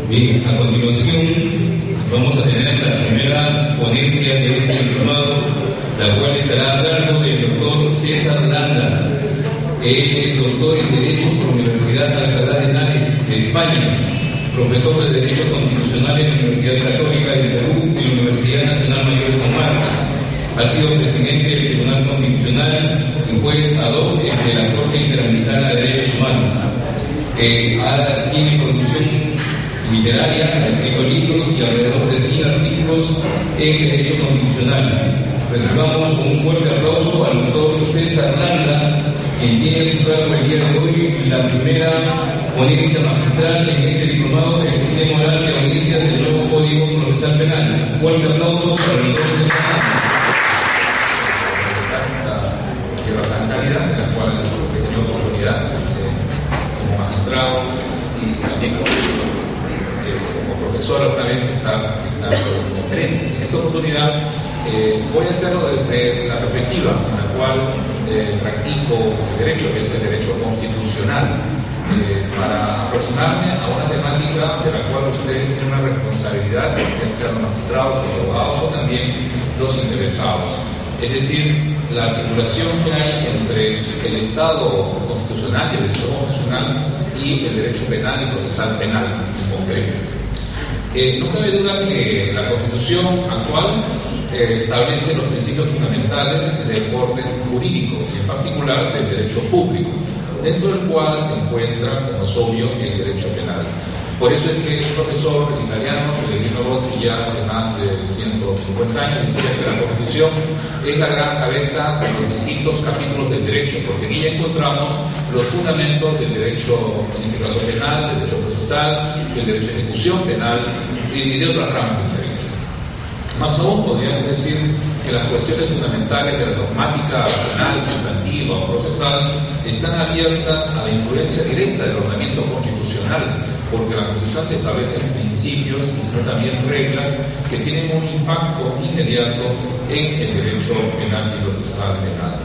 Bien, a continuación vamos a tener la primera ponencia de este diplomado, la cual estará a cargo del doctor César Landa. Él es doctor en Derecho por la Universidad Alcalá de Henares, de España, profesor de Derecho Constitucional en la Universidad Católica de Perú y la Universidad Nacional Mayor de San Marcos. Ha sido presidente del Tribunal Constitucional y juez ad hoc de la Corte Interamericana de Derechos Humanos. Tiene producción literaria, ha escrito libros y alrededor de 100 artículos en Derecho Constitucional. Recibamos con un fuerte aplauso al doctor César Landa, quien tiene titulado el día de hoy la primera ponencia magistral en este diplomado del Sistema Oral de Audiencias del nuevo Código Procesal Penal. Fuerte aplauso para el doctor César Landa. En la cual he tenido oportunidad como magistrado y también como profesor otra vez estar dando conferencias. En esta oportunidad voy a hacerlo desde la perspectiva en la cual practico el derecho, que es el derecho constitucional, para aproximarme a una temática de la cual ustedes tienen una responsabilidad, ya sean los magistrados, los abogados o también los interesados. Es decir, la articulación que hay entre el Estado constitucional y el derecho constitucional y el derecho penal y procesal penal en concreto. No cabe duda que la Constitución actual establece los principios fundamentales del orden jurídico y en particular del derecho público, dentro del cual se encuentra, como es obvio, el derecho penal. Por eso es que el profesor italiano Pellegrino Rossi, ya hace más de 150 años, decía que la Constitución es la gran cabeza de los distintos capítulos del derecho, porque en ella encontramos los fundamentos del derecho, en este caso penal, del derecho procesal, del derecho de ejecución penal y de otras ramas del derecho. Más aún podríamos decir que las cuestiones fundamentales de la dogmática penal, sustantiva o procesal están abiertas a la influencia directa del ordenamiento constitucional, porque la Constitución se establecen principios y también reglas que tienen un impacto inmediato en el derecho penal y procesal penal.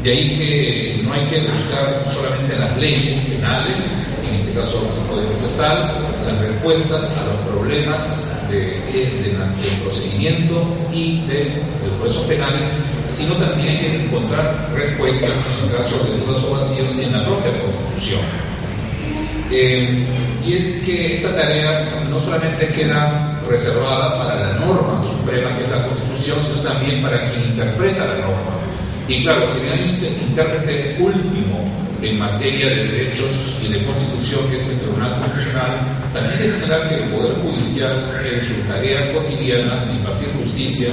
De ahí que no hay que buscar solamente las leyes penales, en este caso el Código Procesal, las respuestas a los problemas del procedimiento y de los procesos penales, sino también hay que encontrar respuestas en caso de dudas o vacíos en la propia Constitución. Y es que esta tarea no solamente queda reservada para la norma suprema que es la Constitución, sino también para quien interpreta la norma. Y claro, si hay un intérprete último en materia de derechos y de Constitución, que es el Tribunal Constitucional, también hay que señalar que el Poder Judicial, en su tarea cotidiana de impartir justicia,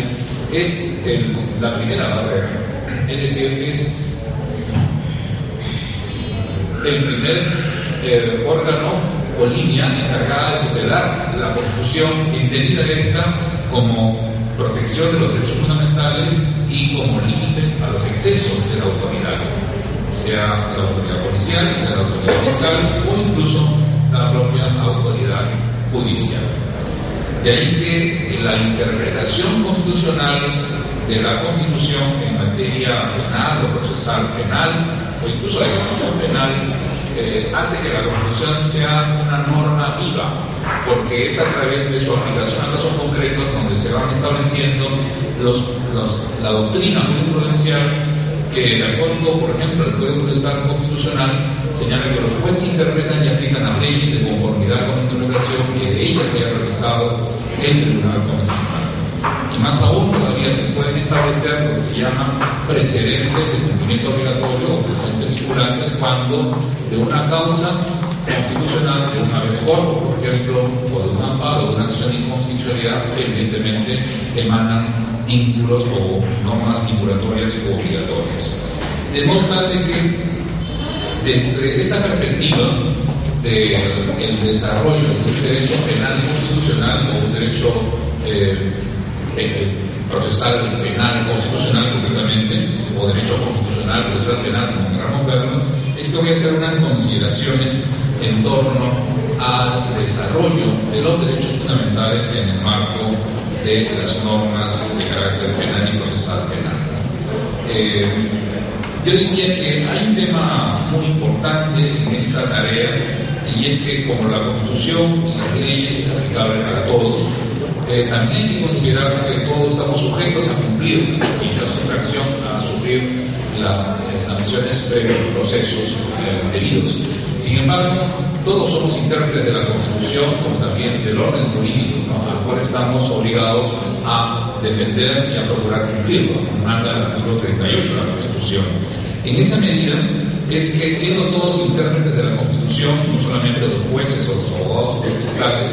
es la primera barrera. Es decir, es el primer órgano o línea encargada de tutelar la Constitución, entendida esta como protección de los derechos fundamentales y como límites a los excesos de la autoridad, sea la autoridad policial, sea la autoridad fiscal o incluso la propia autoridad judicial. De ahí que la interpretación constitucional de la Constitución en materia penal o procesal penal o incluso de ejecución penal hace que la Constitución sea una norma viva, porque es a través de su aplicación a casos concretos donde se van estableciendo la doctrina jurisprudencial que, de acuerdo, por ejemplo, el Código Procesal Constitucional señala que los jueces interpretan y aplican las leyes de conformidad con la interpretación que de ellas se haya realizado el Tribunal Constitucional. Y más aún, todavía se pueden establecer lo que se llama precedentes de cumplimiento obligatorio o precedentes vinculantes cuando de una causa constitucional, de un habeas corpus, por ejemplo, o de un amparo, de una acción de inconstitucionalidad, evidentemente emanan vínculos o normas vinculatorias o obligatorias. De modo tal de que, desde esa perspectiva del desarrollo de un derecho penal constitucional o un derecho procesal penal constitucional concretamente, o derecho constitucional procesal penal, como queramos verlo, es que voy a hacer unas consideraciones en torno al desarrollo de los derechos fundamentales en el marco de las normas de carácter penal y procesal penal. Yo diría que hay un tema muy importante en esta tarea, y es que como la Constitución y las leyes es responsable para todos. También hay que considerar que todos estamos sujetos a cumplir y en caso de infracción a sufrir las sanciones previos procesos debidos. Sin embargo, todos somos intérpretes de la Constitución como también del orden jurídico, ¿no?, al cual estamos obligados a defender y a procurar cumplirlo, como manda el artículo 38 de la Constitución. En esa medida es que, siendo todos intérpretes de la Constitución, no solamente los jueces o los abogados o los fiscales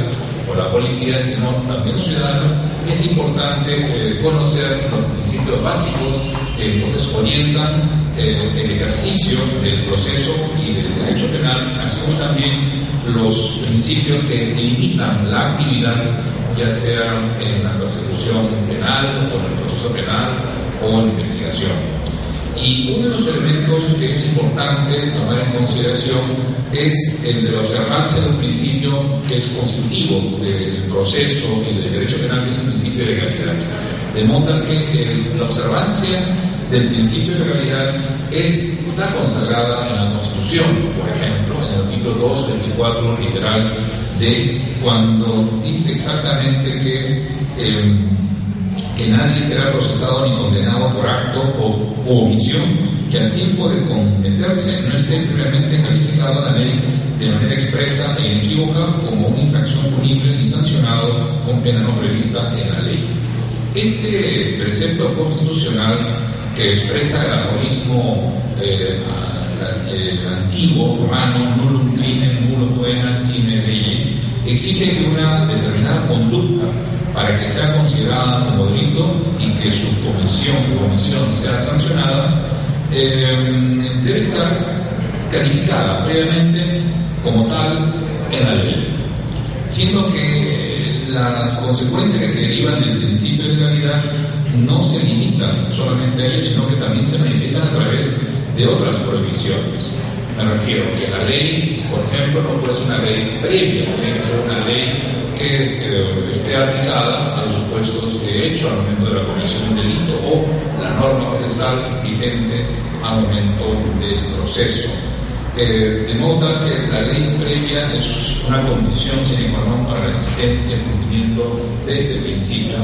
o la policía, sino también los ciudadanos, es importante conocer los principios básicos que entonces orientan el ejercicio del proceso y del derecho penal, así como también los principios que limitan la actividad, ya sea en la persecución penal o en el proceso penal o en la investigación. Y uno de los elementos que es importante tomar en consideración es el de la observancia de un principio que es constitutivo del proceso y del derecho penal, que es el principio de legalidad. De modo que la observancia del principio de legalidad está consagrada en la Constitución, por ejemplo, en el artículo 2, 24, literal, de cuando dice exactamente que nadie será procesado ni condenado por acto o omisión que al tiempo de cometerse no esté previamente calificado en la ley de manera expresa e inequívoca como una infracción punible ni sancionado con pena no prevista en la ley. Este precepto constitucional, que expresa el aforismo antiguo romano, nullum crimen, nullo poena sine lege, exige que una determinada conducta, para que sea considerada como delito y que su comisión sea sancionada, debe estar calificada previamente como tal en la ley, siendo que las consecuencias que se derivan del principio de legalidad no se limitan solamente a ello, sino que también se manifiestan a través de otras prohibiciones. Me refiero que la ley, por ejemplo, no puede ser una ley previa, tiene que ser una ley que esté aplicada a los supuestos de hecho al momento de la comisión de un delito o la norma procesal vigente al momento del proceso. De modo que la ley previa es una condición sine qua non para la existencia y cumplimiento de este principio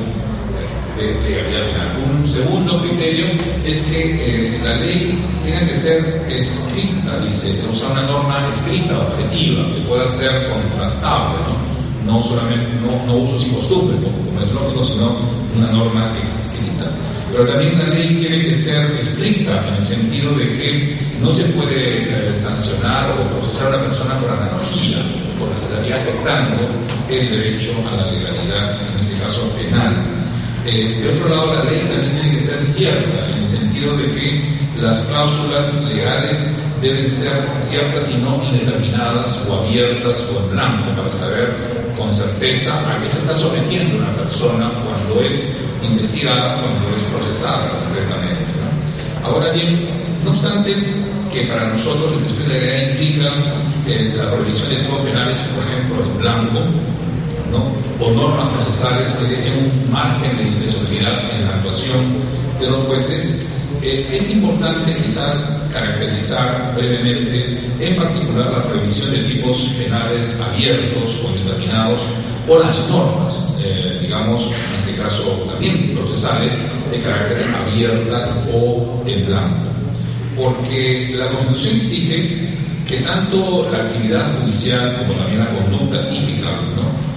de legalidad penal. Un segundo criterio es que la ley tenga que ser escrita, dice, usar una norma escrita, objetiva, que pueda ser contrastable, no solamente no usos y costumbres, como es lógico, sino una norma escrita. Pero también la ley tiene que ser estricta en el sentido de que no se puede sancionar o procesar a una persona por analogía, porque se estaría afectando el derecho a la legalidad, en este caso penal. De otro lado, la ley también tiene que ser cierta, en el sentido de que las cláusulas legales deben ser ciertas y no indeterminadas o abiertas o en blanco, para saber con certeza a qué se está sometiendo una persona cuando es investigada, cuando es procesada concretamente, ¿no? Ahora bien, no obstante que para nosotros el principio de legalidad implica la prohibición de tipos penales, por ejemplo, en blanco, ¿no?, o normas procesales que dejen un margen de discrecionalidad en la actuación de los jueces, es importante quizás caracterizar brevemente, en particular, la prohibición de tipos penales abiertos o determinados, o las normas, digamos, en este caso también procesales, de carácter abiertas o en blanco. Porque la Constitución exige que tanto la actividad judicial como también la conducta típica, ¿no?,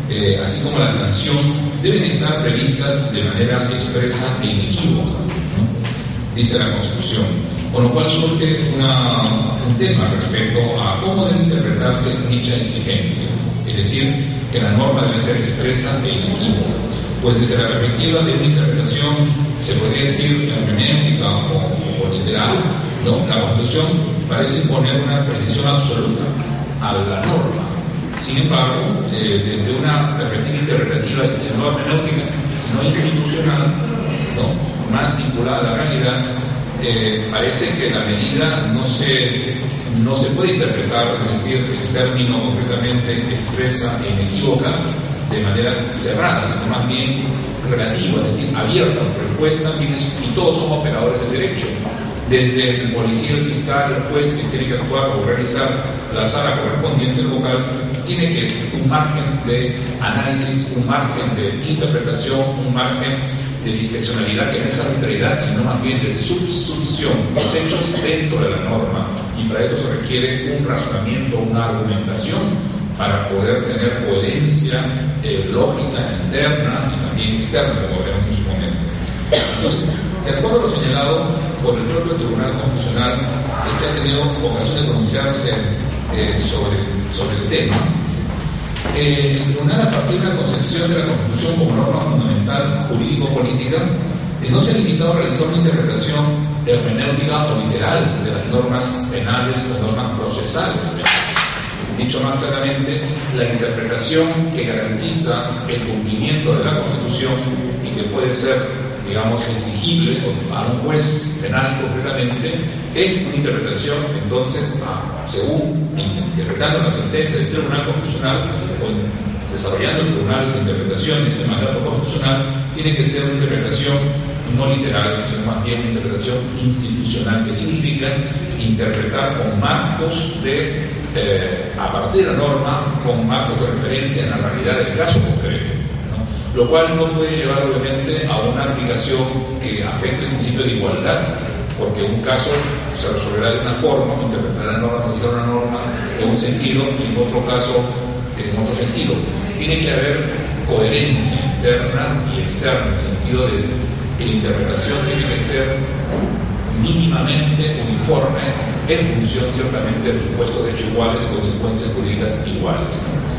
así como la sanción, deben estar previstas de manera expresa e inequívoca, ¿no?, dice la Constitución. Con lo cual surge un tema respecto a cómo debe interpretarse dicha exigencia, es decir, que la norma debe ser expresa e inequívoca. Pues desde la perspectiva de una interpretación, se podría decir hermenéutica o literal, ¿no?, la Constitución parece imponer una precisión absoluta a la norma. Sin embargo, desde una perspectiva interpretativa, no hermenéutica, sino institucional, ¿no?, más vinculada a la realidad, parece que la medida no se puede interpretar, es decir, el término completamente expresa e inequívoca de manera cerrada, sino más bien relativa, es decir, abierta, porque el juez también y todos somos operadores de derecho, desde el policía, el fiscal, el juez que tiene que actuar o realizar la sala correspondiente, el vocal, tiene que un margen de análisis, un margen de interpretación, un margen de discrecionalidad que no es arbitrariedad, sino más bien de subsunción, los hechos dentro de la norma, y para eso se requiere un razonamiento, una argumentación para poder tener coherencia lógica interna y también externa, como veremos en su momento. Entonces, de acuerdo a lo señalado por el propio Tribunal Constitucional, que ha tenido ocasión de pronunciarse sobre el tema, el Tribunal, a partir de la concepción de la Constitución como norma fundamental jurídico-política, no se ha limitado a realizar una interpretación hermenéutica o literal de las normas penales, las normas procesales. Dicho más claramente, la interpretación que garantiza el cumplimiento de la Constitución y que puede ser, digamos, exigible a un juez penal concretamente, es una interpretación, entonces, según interpretando la sentencia del Tribunal Constitucional o desarrollando el Tribunal de Interpretación de este mandato constitucional, tiene que ser una interpretación no literal, sino más bien una interpretación institucional, que significa interpretar con marcos a partir de la norma, con marcos de referencia en la realidad del caso concreto, ¿no? Lo cual no puede llevar obviamente a una aplicación que afecte el principio de igualdad, porque en un caso se resolverá de una forma, interpretará la norma, utilizará una norma en un sentido, y en otro caso en otro sentido. Tiene que haber coherencia interna y externa, en el sentido de que la interpretación tiene que ser mínimamente uniforme en función ciertamente de los supuestos de hechos iguales, consecuencias jurídicas iguales, ¿no?